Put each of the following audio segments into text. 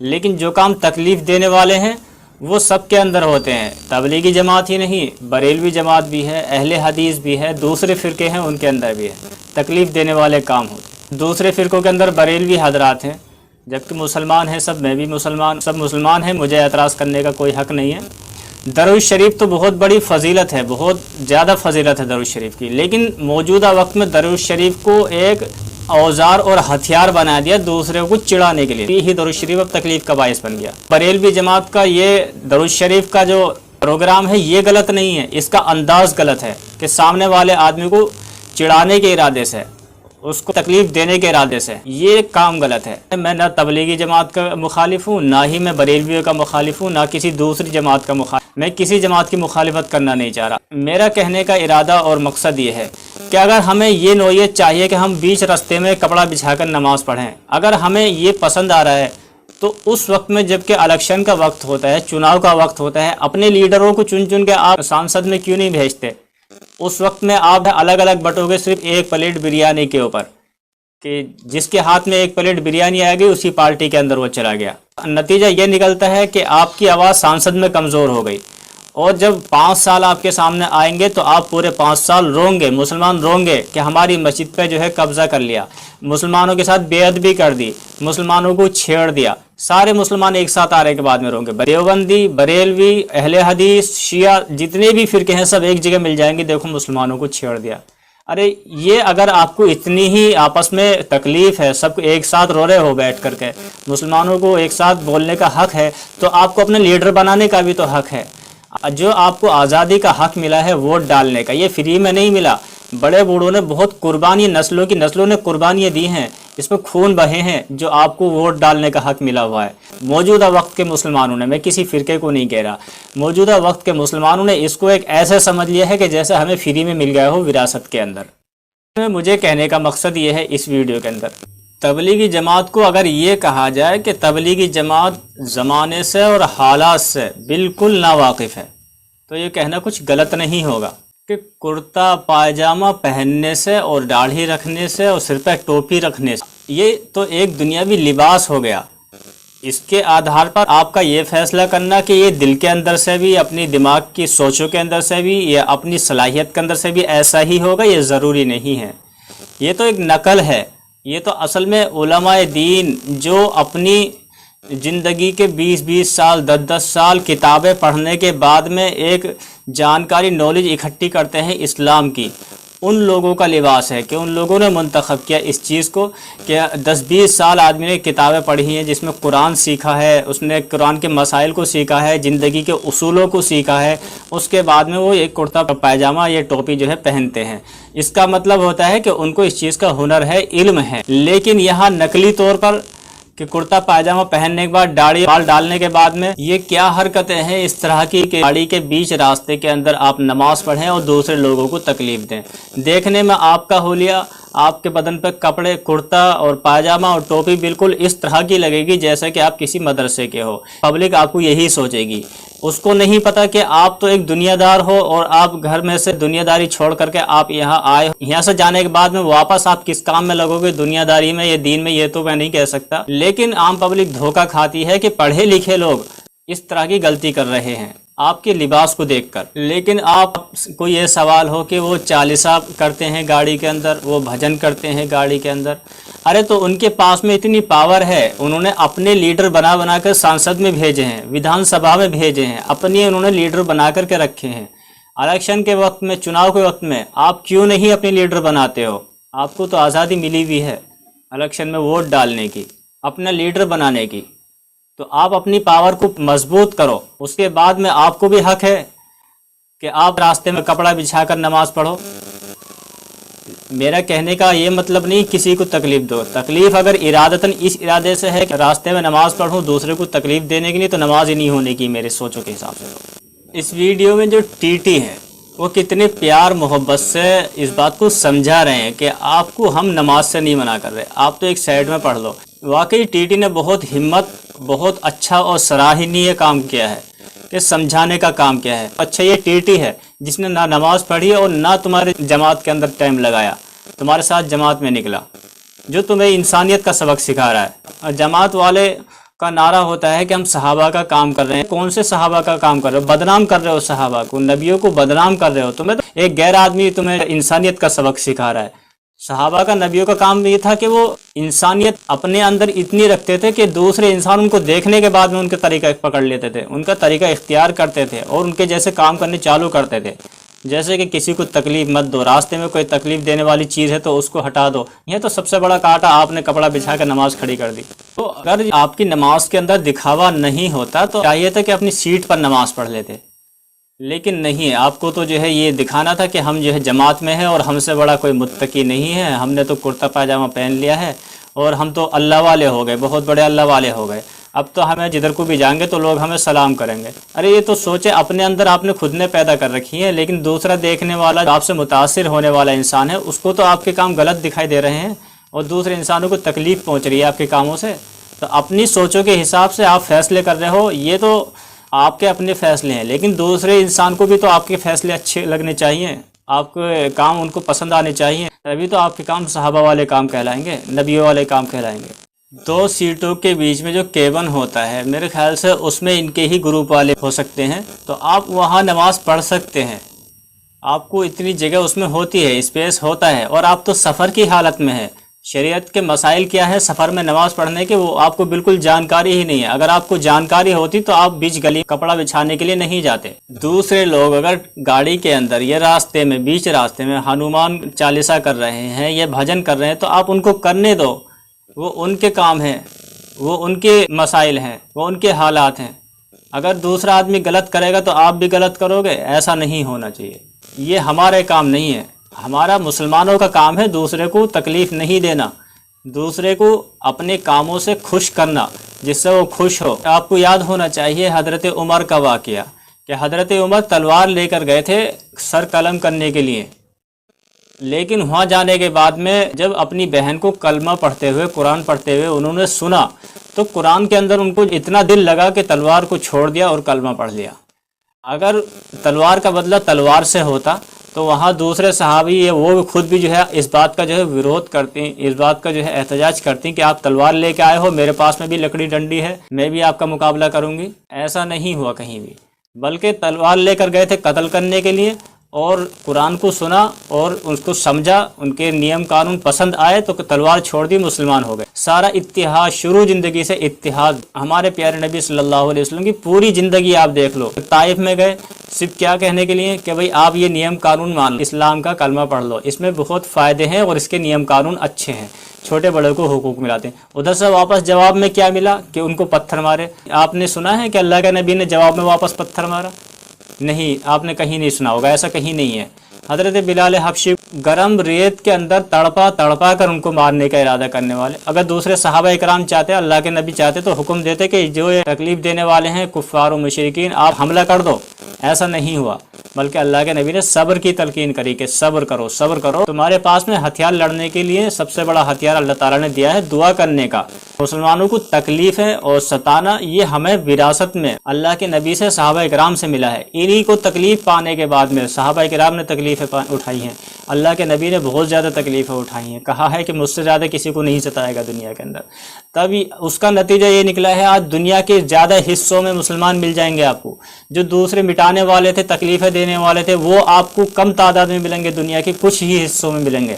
لیکن جو کام تکلیف دینے والے ہیں وہ سب کے اندر ہوتے ہیں. تبلیغی جماعت ہی نہیں، بریلوی جماعت بھی ہے، اہل حدیث بھی ہے، دوسرے فرقے ہیں ان کے اندر بھی ہے، تکلیف دینے والے کام ہوتے ہیں. دوسرے فرقوں کے اندر بریلوی حضرات ہیں، جبکہ مسلمان ہیں سب، میں بھی مسلمان، سب مسلمان ہیں، مجھے اعتراض کرنے کا کوئی حق نہیں ہے. درود شریف تو بہت بڑی فضیلت ہے، بہت زیادہ فضیلت ہے درود شریف کی، لیکن موجودہ وقت میں درود شریف کو ایک اوزار اور ہتھیار بنا دیا دوسرے کو چڑھانے کے لیے. یہی درود شریف اب تکلیف کا باعث بن گیا. بریلوی جماعت کا یہ درود شریف کا جو پروگرام ہے یہ غلط نہیں ہے، اس کا انداز غلط ہے کہ سامنے والے آدمی کو چڑھانے کے ارادے سے، اس کو تکلیف دینے کے ارادے سے، یہ کام غلط ہے. میں نہ تبلیغی جماعت کا مخالف ہوں، نہ ہی میں بریلویوں کا مخالف ہوں، نہ کسی دوسری جماعت کا مخالف. میں کسی جماعت کی مخالفت کرنا نہیں چاہ رہا. میرا کہنے کا ارادہ اور مقصد یہ ہے کہ اگر ہمیں یہ نوعیت چاہیے کہ ہم بیچ راستے میں کپڑا بچھا کر نماز پڑھیں، اگر ہمیں یہ پسند آ رہا ہے تو اس وقت میں جب کہ الیکشن کا وقت ہوتا ہے، چناؤ کا وقت ہوتا ہے، اپنے لیڈروں کو چن چن کے آپ سانسد میں کیوں نہیں بھیجتے؟ اس وقت میں آپ الگ الگ بٹو گے صرف ایک پلیٹ بریانی کے اوپر، کہ جس کے ہاتھ میں ایک پلیٹ بریانی آئے گی اسی پارٹی کے اندر وہ چلا گیا. نتیجہ یہ نکلتا ہے کہ آپ کی آواز سانسد میں کمزور ہو گئی، اور جب 5 سال آپ کے سامنے آئیں گے تو آپ پورے 5 سال روں گے، مسلمان روں گے کہ ہماری مسجد پہ جو ہے قبضہ کر لیا، مسلمانوں کے ساتھ بے ادبی کر دی، مسلمانوں کو چھیڑ دیا. سارے مسلمان ایک ساتھ آنے کے بعد میں روں گے. دیوبندی، بریلوی، اہل حدیث، شیعہ، جتنے بھی فرقے ہیں سب ایک جگہ مل جائیں گے، دیکھو مسلمانوں کو چھیڑ دیا. ارے یہ اگر آپ کو اتنی ہی آپس میں تکلیف ہے، سب کو ایک ساتھ رو رہے ہو بیٹھ کر کے، مسلمانوں کو ایک ساتھ بولنے کا حق ہے، تو آپ کو اپنے لیڈر بنانے کا بھی تو حق ہے. جو آپ کو آزادی کا حق ملا ہے ووٹ ڈالنے کا، یہ فری میں نہیں ملا. بڑے بوڑھوں نے بہت قربانی، نسلوں نے قربانیاں دی ہیں، اس میں خون بہے ہیں، جو آپ کو ووٹ ڈالنے کا حق ملا ہوا ہے. موجودہ وقت کے مسلمانوں نے، میں کسی فرقے کو نہیں کہہ رہا، موجودہ وقت کے مسلمانوں نے اس کو ایک ایسے سمجھ لیا ہے کہ جیسے ہمیں فری میں مل گیا ہو وراثت کے اندر. مجھے کہنے کا مقصد یہ ہے اس ویڈیو کے اندر، تبلیغی جماعت کو اگر یہ کہا جائے کہ تبلیغی جماعت زمانے سے اور حالات سے بالکل ناواقف ہے، تو یہ کہنا کچھ غلط نہیں ہوگا کہ کرتا پائجامہ پہننے سے اور داڑھی رکھنے سے اور سر پہ ٹوپی رکھنے سے یہ تو ایک دنیاوی لباس ہو گیا. اس کے آدھار پر آپ کا یہ فیصلہ کرنا کہ یہ دل کے اندر سے بھی، اپنی دماغ کی سوچوں کے اندر سے بھی، یا اپنی صلاحیت کے اندر سے بھی ایسا ہی ہوگا، یہ ضروری نہیں ہے. یہ تو ایک نقل ہے. یہ تو اصل میں علماء دین جو اپنی زندگی کے 20-20 سال، 10-10 سال کتابیں پڑھنے کے بعد میں ایک جانکاری، نالج اکٹھی کرتے ہیں اسلام کی، ان لوگوں کا لباس ہے کہ ان لوگوں نے منتخب کیا اس چیز کو کہ 10-20 سال آدمی نے کتابیں پڑھی ہیں جس میں قرآن سیکھا ہے، اس نے قرآن کے مسائل کو سیکھا ہے، زندگی کے اصولوں کو سیکھا ہے، اس کے بعد میں وہ ایک کرتا پائجامہ، یہ ٹوپی جو ہے پہنتے ہیں. اس کا مطلب ہوتا ہے کہ ان کو اس چیز کا ہنر ہے، علم ہے. لیکن یہاں نقلی طور پر کہ کرتا پائجامہ پہننے کے بعد داڑھی بال ڈالنے کے بعد میں یہ کیا حرکتیں ہیں اس طرح کی کہ گاڑی کے بیچ راستے کے اندر آپ نماز پڑھیں اور دوسرے لوگوں کو تکلیف دیں. دیکھنے میں آپ کا حلیہ، آپ کے بدن پہ کپڑے، کرتا اور پائجامہ اور ٹوپی بالکل اس طرح کی لگے گی جیسے کہ آپ کسی مدرسے کے ہو. پبلک آپ کو یہی سوچے گی. اس کو نہیں پتا کہ آپ تو ایک دنیا دار ہو اور آپ گھر میں سے دنیا داری چھوڑ کر کے آپ یہاں آئے. یہاں سے جانے کے بعد میں واپس آپ کس کام میں لگو گے، دنیا داری میں یا دین میں، یہ تو میں نہیں کہہ سکتا. لیکن عام پبلک دھوکہ کھاتی ہے کہ پڑھے لکھے لوگ اس طرح کی غلطی کر رہے ہیں آپ کے لباس کو دیکھ کر. لیکن آپ کو یہ سوال ہو کہ وہ چالیسا کرتے ہیں گاڑی کے اندر، وہ بھجن کرتے ہیں گاڑی کے اندر. ارے تو ان کے پاس میں اتنی پاور ہے، انہوں نے اپنے لیڈر بنا کر سانسد میں بھیجے ہیں، ودھان سبھا میں بھیجے ہیں، اپنی انہوں نے لیڈر بنا کر کے رکھے ہیں. الیکشن کے وقت میں، چناؤ کے وقت میں آپ کیوں نہیں اپنی لیڈر بناتے ہو؟ آپ کو تو آزادی ملی ہوئی ہے الیکشن میں ووٹ ڈالنے کی، اپنا لیڈر بنانے کی. تو آپ اپنی پاور کو مضبوط کرو. اس کے بعد میں آپ کو بھی حق ہے کہ آپ راستے میں کپڑا بچھا کر نماز پڑھو. میرا کہنے کا یہ مطلب نہیں کسی کو تکلیف دو. تکلیف اگر ارادتاً اس ارادے سے ہے کہ راستے میں نماز پڑھوں دوسرے کو تکلیف دینے کے لیے، تو نماز ہی نہیں ہونے کی میرے سوچوں کے حساب سے. اس ویڈیو میں جو ٹی ٹی ہے وہ کتنے پیار محبت سے اس بات کو سمجھا رہے ہیں کہ آپ کو ہم نماز سے نہیں منع کر رہے، آپ تو ایک سائیڈ میں پڑھ لو. واقعی ٹی ٹی نے بہت ہمت، بہت اچھا اور سراہنیہ کام کیا ہے کہ سمجھانے کا کام کیا ہے. اچھا یہ ٹی ٹی ہے جس نے نہ نماز پڑھی اور نہ تمہارے جماعت کے اندر ٹائم لگایا، تمہارے ساتھ جماعت میں نکلا، جو تمہیں انسانیت کا سبق سکھا رہا ہے. اور جماعت والے کا نعرہ ہوتا ہے کہ ہم صحابہ کا کام کر رہے ہیں. کون سے صحابہ کا کام کر رہے ہو؟ بدنام کر رہے ہو صحابہ کو، نبیوں کو بدنام کر رہے ہو. تمہیں تو ایک غیر آدمی تمہیں انسانیت کا سبق سکھا رہا ہے. صحابہ کا، نبیوں کا کام یہ تھا کہ وہ انسانیت اپنے اندر اتنی رکھتے تھے کہ دوسرے انسان ان کو دیکھنے کے بعد میں ان کا طریقہ پکڑ لیتے تھے، ان کا طریقہ اختیار کرتے تھے اور ان کے جیسے کام کرنے چالو کرتے تھے. جیسے کہ کسی کو تکلیف مت دو، راستے میں کوئی تکلیف دینے والی چیز ہے تو اس کو ہٹا دو. یہ تو سب سے بڑا کاٹا، آپ نے کپڑا بچھا کے نماز کھڑی کر دی. تو اگر آپ کی نماز کے اندر دکھاوا نہیں ہوتا تو چاہیے تھا کہ اپنی سیٹ پر نماز پڑھ لیتے، لیکن نہیں، آپ کو تو جو ہے یہ دکھانا تھا کہ ہم جو ہے جماعت میں ہیں اور ہم سے بڑا کوئی متقی نہیں ہے، ہم نے تو کرتا پاجامہ پہن لیا ہے اور ہم تو اللہ والے ہو گئے، بہت بڑے اللہ والے ہو گئے، اب تو ہمیں جدھر کو بھی جائیں گے تو لوگ ہمیں سلام کریں گے. ارے یہ تو سوچے اپنے اندر آپ نے خود نے پیدا کر رکھی ہے، لیکن دوسرا دیکھنے والا، آپ سے متاثر ہونے والا انسان ہے، اس کو تو آپ کے کام غلط دکھائی دے رہے ہیں اور دوسرے انسانوں کو تکلیف پہنچ رہی ہے آپ کے کاموں سے. تو اپنی سوچوں کے حساب سے آپ فیصلے کر رہے ہو، یہ تو آپ کے اپنے فیصلے ہیں، لیکن دوسرے انسان کو بھی تو آپ کے فیصلے اچھے لگنے چاہیے، آپ کے کام ان کو پسند آنے چاہیے، تبھی تو آپ کے کام صحابہ والے کام کہلائیں گے، نبیوں والے کام کہلائیں گے. 2 سیٹوں کے بیچ میں جو کیبن ہوتا ہے، میرے خیال سے اس میں ان کے ہی گروپ والے ہو سکتے ہیں، تو آپ وہاں نماز پڑھ سکتے ہیں. آپ کو اتنی جگہ اس میں ہوتی ہے، اسپیس ہوتا ہے، اور آپ تو سفر کی حالت میں ہے. شریعت کے مسائل کیا ہے سفر میں نماز پڑھنے کے، وہ آپ کو بالکل جانکاری ہی نہیں ہے. اگر آپ کو جانکاری ہوتی تو آپ بیچ گلی کپڑا بچھانے کے لیے نہیں جاتے. دوسرے لوگ اگر گاڑی کے اندر یا راستے میں، بیچ راستے میں ہنومان چالیسا کر رہے ہیں یا بھجن کر رہے ہیں تو آپ ان کو کرنے دو، وہ ان کے کام ہیں، وہ ان کے مسائل ہیں، وہ ان کے حالات ہیں. اگر دوسرا آدمی غلط کرے گا تو آپ بھی غلط کرو گے، ایسا نہیں ہونا چاہیے. یہ ہمارے کام نہیں ہے. ہمارا مسلمانوں کا کام ہے دوسرے کو تکلیف نہیں دینا، دوسرے کو اپنے کاموں سے خوش کرنا جس سے وہ خوش ہو. آپ کو یاد ہونا چاہیے حضرت عمر کا واقعہ، کہ حضرت عمر تلوار لے کر گئے تھے سر قلم کرنے کے لیے، لیکن وہاں جانے کے بعد میں جب اپنی بہن کو کلمہ پڑھتے ہوئے، قرآن پڑھتے ہوئے انہوں نے سنا تو قرآن کے اندر ان کو اتنا دل لگا کہ تلوار کو چھوڑ دیا اور کلمہ پڑھ لیا. اگر تلوار کا بدلہ تلوار سے ہوتا تو وہاں دوسرے صحابی وہ خود بھی جو ہے اس بات کا جو ہے ویرودھ کرتے ہیں، اس بات کا جو ہے احتجاج کرتے ہیں کہ آپ تلوار لے کے آئے ہو، میرے پاس میں بھی لکڑی ڈنڈی ہے، میں بھی آپ کا مقابلہ کروں گی. ایسا نہیں ہوا کہیں بھی، بلکہ تلوار لے کر گئے تھے قتل کرنے کے لیے، اور قرآن کو سنا اور اس کو سمجھا، ان کے نیم قانون پسند آئے تو تلوار چھوڑ دی، مسلمان ہو گئے. سارا اتحاد، شروع زندگی سے اتحاد. ہمارے پیارے نبی صلی اللہ علیہ وسلم کی پوری زندگی آپ دیکھ لو، طائف میں گئے صرف کیا کہنے کے لیے کہ بھئی آپ یہ نیم قانون مان لو، اسلام کا کلمہ پڑھ لو، اس میں بہت فائدے ہیں اور اس کے نیم قانون اچھے ہیں، چھوٹے بڑے کو حقوق ملاتے ہیں. ادھر سے واپس جواب میں کیا ملا کہ ان کو پتھر مارے. آپ نے سنا ہے کہ اللہ کے نبی نے جواب میں واپس پتھر مارا؟ نہیں، آپ نے کہیں نہیں سنا ہوگا، ایسا کہیں نہیں ہے. حضرت بلال حبشی گرم ریت کے اندر تڑپا تڑپا کر ان کو مارنے کا ارادہ کرنے والے. اگر دوسرے صحابہ اکرام چاہتے، اللہ کے نبی چاہتے تو حکم دیتے کہ جو یہ تکلیف دینے والے ہیں کفار و مشرکین، آپ حملہ کر دو. ایسا نہیں ہوا، بلکہ اللہ کے نبی نے صبر کی تلقین کری کہ صبر کرو، صبر کرو. تمہارے پاس میں ہتھیار لڑنے کے لیے سب سے بڑا ہتھیار اللہ تعالیٰ نے دیا ہے دعا کرنے کا. مسلمانوں کو تکلیفیں اور ستانا یہ ہمیں وراثت میں اللہ کے نبی سے، صحابہ اکرام سے ملا ہے. انہی کو تکلیف پانے کے بعد میں صحابہ اکرام نے تکلیفیں اٹھائی ہیں، اللہ کے نبی نے بہت زیادہ تکلیفیں اٹھائی ہیں، کہا ہے کہ مجھ سے زیادہ کسی کو نہیں ستائے گا دنیا کے اندر. تب اس کا نتیجہ یہ نکلا ہے آج دنیا کے زیادہ حصوں میں مسلمان مل جائیں گے آپ کو. جو دوسرے مٹانے والے تھے، تکلیفیں دینے والے تھے، وہ آپ کو کم تعداد میں ملیں گے، دنیا کے کچھ ہی حصوں میں ملیں گے.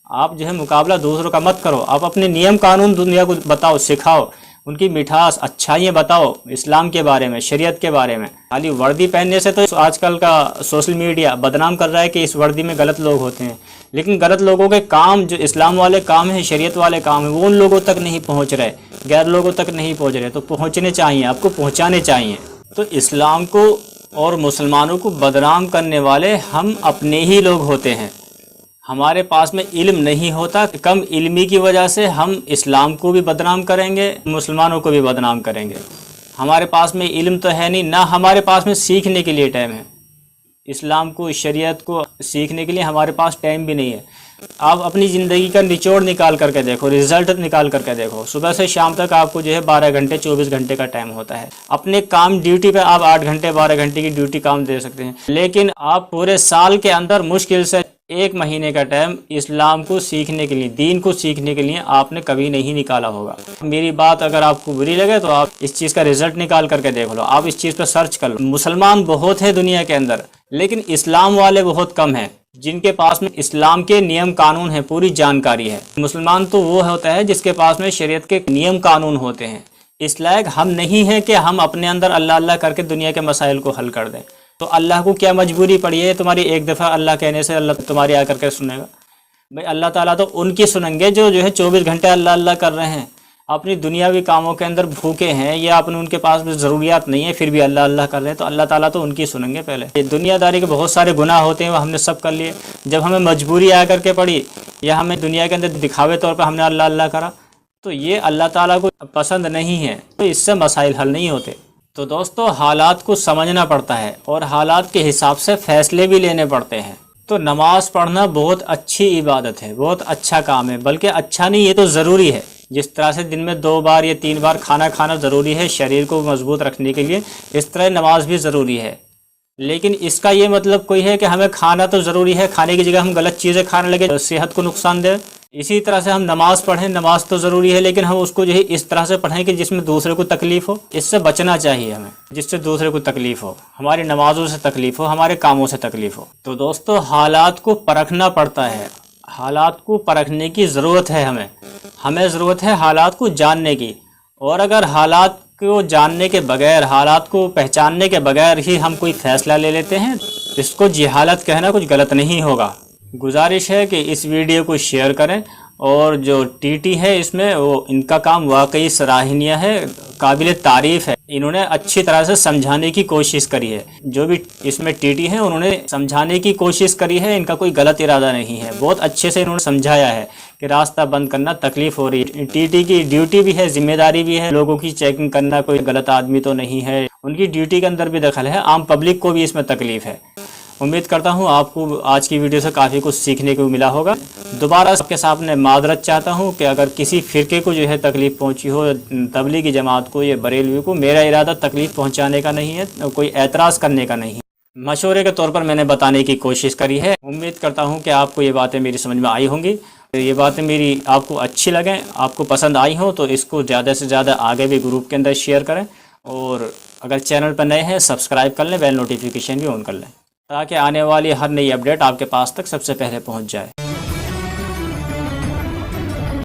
آپ جو ہے مقابلہ دوسروں کا مت کرو، آپ اپنے نیم قانون دنیا کو بتاؤ، سکھاؤ، ان کی مٹھاس اچھائیاں بتاؤ، اسلام کے بارے میں، شریعت کے بارے میں. خالی وردی پہننے سے تو آج کل کا سوشل میڈیا بدنام کر رہا ہے کہ اس وردی میں غلط لوگ ہوتے ہیں، لیکن غلط لوگوں کے کام، جو اسلام والے کام ہیں، شریعت والے کام ہیں، وہ ان لوگوں تک نہیں پہنچ رہے، غیر لوگوں تک نہیں پہنچ رہے. تو پہنچنے چاہیے، آپ کو پہنچانے چاہیے. تو اسلام کو اور مسلمانوں کو بدنام کرنے والے ہم اپنے ہی لوگ ہوتے ہیں. ہمارے پاس میں علم نہیں ہوتا، کم علمی کی وجہ سے ہم اسلام کو بھی بدنام کریں گے، مسلمانوں کو بھی بدنام کریں گے. ہمارے پاس میں علم تو ہے نہیں، نہ ہمارے پاس میں سیکھنے کے لیے ٹائم ہے. اسلام کو، شریعت کو سیکھنے کے لیے ہمارے پاس ٹائم بھی نہیں ہے. آپ اپنی زندگی کا نچوڑ نکال کر کے دیکھو، رزلٹ نکال کر کے دیکھو. صبح سے شام تک آپ کو جو ہے 12 گھنٹے 24 گھنٹے کا ٹائم ہوتا ہے. اپنے کام ڈیوٹی پہ آپ 8 گھنٹے 12 گھنٹے کی ڈیوٹی کام دے سکتے ہیں، لیکن آپ پورے سال کے اندر مشکل سے 1 مہینے کا ٹائم اسلام کو سیکھنے کے لیے، دین کو سیکھنے کے لیے آپ نے کبھی نہیں نکالا ہوگا۔ میری بات اگر آپ کو بری لگے تو آپ اس چیز کا رزلٹ نکال کر کے دیکھ لو، آپ اس چیز پہ سرچ کر لو۔ مسلمان بہت ہیں دنیا کے اندر، لیکن اسلام والے بہت کم ہیں جن کے پاس میں اسلام کے نیم قانون ہیں، پوری جانکاری ہے۔ مسلمان تو وہ ہوتا ہے جس کے پاس میں شریعت کے نیم قانون ہوتے ہیں۔ اس لائق ہم نہیں ہیں کہ ہم اپنے اندر اللہ اللہ کر کے دنیا کے مسائل کو حل کر دیں۔ تو اللہ کو کیا مجبوری پڑی ہے تمہاری ایک دفعہ اللہ کہنے سے اللہ تمہاری آ کر کے سنے گا؟ بھائی اللہ تعالیٰ تو ان کی سنیں گے جو ہے 24 گھنٹے اللہ اللہ کر رہے ہیں، اپنی دنیاوی کاموں کے اندر بھوکے ہیں یا اپنے ان کے پاس میں ضروریات نہیں ہے پھر بھی اللہ اللہ کر رہے ہیں، تو اللہ تعالیٰ تو ان کی سنیں گے پہلے۔ یہ دنیا داری کے بہت سارے گناہ ہوتے ہیں وہ ہم نے سب کر لیے، جب ہمیں مجبوری آ کر کے پڑی یا ہمیں دنیا کے اندر دکھاوے طور پر ہم نے اللہ اللہ کرا تو یہ اللہ تعالیٰ کو پسند نہیں ہے، تو اس سے مسائل حل نہیں ہوتے۔ تو دوستو حالات کو سمجھنا پڑتا ہے اور حالات کے حساب سے فیصلے بھی لینے پڑتے ہیں۔ تو نماز پڑھنا بہت اچھی عبادت ہے، بہت اچھا کام ہے، بلکہ اچھا نہیں یہ تو ضروری ہے۔ جس طرح سے دن میں 2 بار یا 3 بار کھانا کھانا ضروری ہے شریر کو مضبوط رکھنے کے لیے، اس طرح نماز بھی ضروری ہے۔ لیکن اس کا یہ مطلب کوئی ہے کہ ہمیں کھانا تو ضروری ہے، کھانے کی جگہ ہم غلط چیزیں کھانے لگے صحت کو نقصان دے۔ اسی طرح سے ہم نماز پڑھیں، نماز تو ضروری ہے لیکن ہم اس کو جو ہے اس طرح سے پڑھیں کہ جس میں دوسرے کو تکلیف ہو، اس سے بچنا چاہیے ہمیں، جس سے دوسرے کو تکلیف ہو، ہماری نمازوں سے تکلیف ہو، ہمارے کاموں سے تکلیف ہو۔ تو دوستو حالات کو پرکھنا پڑتا ہے، حالات کو پرکھنے کی ضرورت ہے، ہمیں ضرورت ہے حالات کو جاننے کی۔ اور اگر حالات کو جاننے کے بغیر، حالات کو پہچاننے کے بغیر ہی ہم کوئی فیصلہ لے لیتے ہیں، اس کو جہالت کہنا کچھ غلط نہیں ہوگا۔ گزارش ہے کہ اس ویڈیو کو شیئر کریں، اور جو ٹی ٹی ہے اس میں وہ ان کا کام واقعی سراہنیہ ہے، قابل تعریف ہے۔ انہوں نے اچھی طرح سے سمجھانے کی کوشش کری ہے، جو بھی اس میں ٹی ٹی ہیں انہوں نے سمجھانے کی کوشش کری ہے، ان کا کوئی غلط ارادہ نہیں ہے، بہت اچھے سے انہوں نے سمجھایا ہے کہ راستہ بند کرنا تکلیف ہو رہی ہے۔ ٹی ٹی کی ڈیوٹی بھی ہے، ذمہ داری بھی ہے، لوگوں کی چیکنگ کرنا، کوئی غلط آدمی تو نہیں ہے، ان کی ڈیوٹی کے اندر بھی دخل ہے، عام پبلک کو بھی اس میں تکلیف ہے۔ امید کرتا ہوں آپ کو آج کی ویڈیو سے کافی کچھ سیکھنے کو ملا ہوگا۔ دوبارہ آپ کے سامنے معذرت چاہتا ہوں کہ اگر کسی فرقے کو جو ہے تکلیف پہنچی ہو، تبلیغی جماعت کو یا بریلوی کو، میرا ارادہ تکلیف پہنچانے کا نہیں ہے، کوئی اعتراض کرنے کا نہیں ہے، مشورے کے طور پر میں نے بتانے کی کوشش کری ہے۔ امید کرتا ہوں کہ آپ کو یہ باتیں میری سمجھ میں آئی ہوں گی، یہ باتیں میری آپ کو اچھی لگیں، آپ کو پسند آئی ہوں تو اس کو زیادہ سے زیادہ آگے بھی گروپ کے اندر شیئر کریں، اور اگر چینل پر نئے ہیں سبسکرائب کر لیں، بیل نوٹیفیکیشن بھی آن کر لیں تاکہ آنے والی ہر نئی اپڈیٹ آپ کے پاس تک سب سے پہلے پہنچ جائے۔